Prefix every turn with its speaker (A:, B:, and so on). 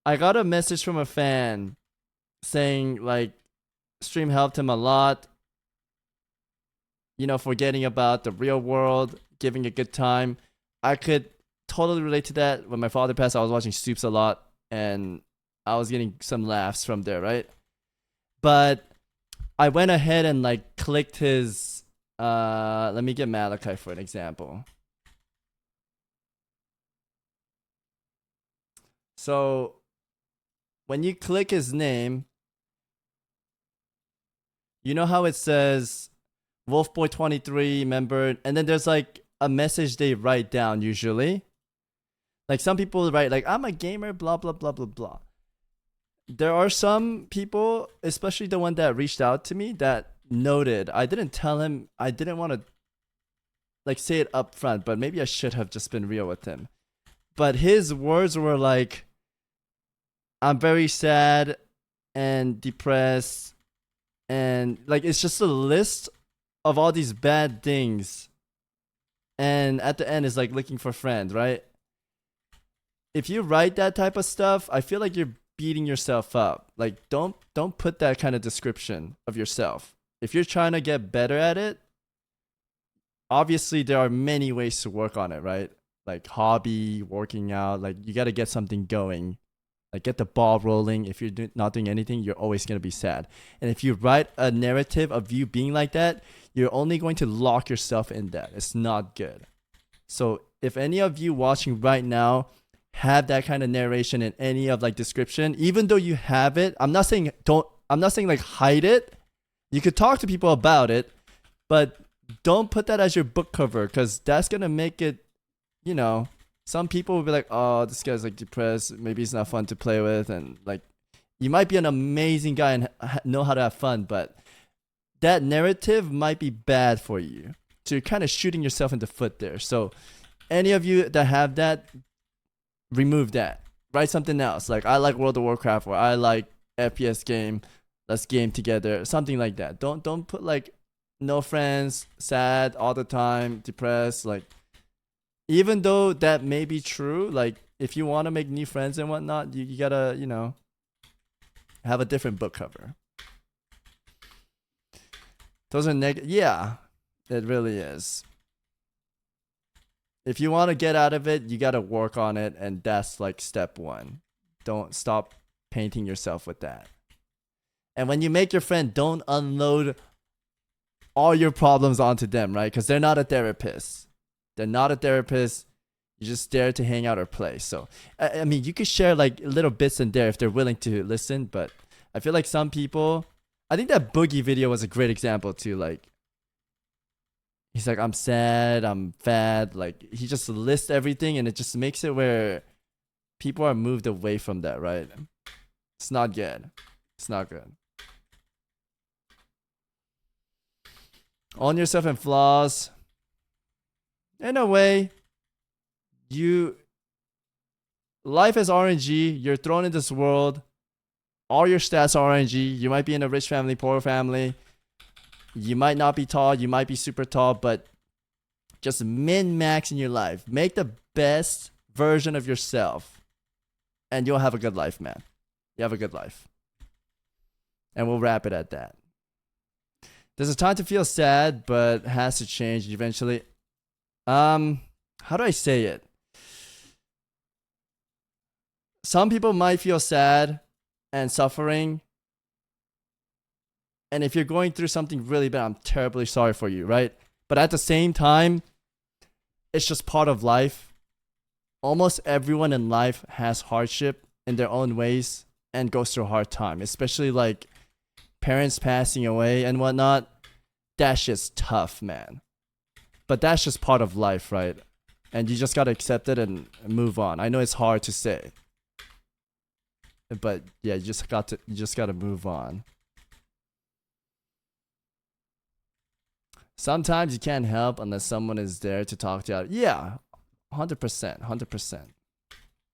A: I got a message from a fan saying like stream helped him a lot, forgetting about the real world, giving a good time. I could totally relate to that. When my father passed, I was watching Soups a lot and I was getting some laughs from there, right? But I went ahead and like clicked his let me get Malachi for an example. So when you click his name, you know how it says Wolfboy23 member, and then there's like a message they write down usually. Like some people write like I'm a gamer, blah blah blah blah blah. There are some people, especially the one that reached out to me, that noted. I didn't tell him. I didn't want to like say it up front, but maybe I should have just been real with him. But his words were like, I'm very sad and depressed, and like it's just a list of all these bad things, and at the end is like looking for friends, right? If you write that type of stuff, I feel like you're beating yourself up. Like don't put that kind of description of yourself. If you're trying to get better at it, obviously there are many ways to work on it, right? Like hobby, working out, like you got to get something going. Like get the ball rolling. If you're not doing anything, you're always going to be sad. And if you write a narrative of you being like that, you're only going to lock yourself in that. It's not good. So if any of you watching right now have that kind of narration in any of like description, even though you have it, I'm not saying like hide it. You could talk to people about it, but don't put that as your book cover, because that's going to make it, some people will be like, oh, this guy's like depressed. Maybe he's not fun to play with. And like, you might be an amazing guy and know how to have fun, but that narrative might be bad for you. So you're kind of shooting yourself in the foot there. So any of you that have that, remove that. Write something else. Like, I like World of Warcraft, or I like FPS game. Let's game together. Something like that. Don't put like no friends, sad all the time, depressed. Like, even though that may be true, like if you want to make new friends and whatnot, you gotta, have a different book cover. Those are yeah, it really is. If you want to get out of it, you gotta work on it, and that's like step one. Don't stop painting yourself with that. And when you make your friend, don't unload all your problems onto them, right? Because they're not a therapist. They're not a therapist. You're just there to hang out or play. So, I mean, you could share like little bits in there if they're willing to listen. But I feel like some people, I think that Boogie video was a great example too. Like, he's like, I'm sad, I'm fat. Like, he just lists everything, and it just makes it where people are moved away from that, right? It's not good. It's not good. Own yourself and flaws. In a way, life is RNG. You're thrown in this world. All your stats are RNG. You might be in a rich family, poor family. You might not be tall. You might be super tall, but just min-max in your life. Make the best version of yourself, and you'll have a good life, man. You have a good life. And we'll wrap it at that. There's a time to feel sad, but has to change eventually. How do I say it? Some people might feel sad and suffering. And if you're going through something really bad, I'm terribly sorry for you, right? But at the same time, it's just part of life. Almost everyone in life has hardship in their own ways and goes through a hard time, especially like parents passing away and whatnot. That's just tough, man. But that's just part of life, right? And you just gotta accept it and move on. I know it's hard to say, but yeah, you just gotta move on. Sometimes you can't help unless someone is there to talk to you. Yeah, 100%, 100%.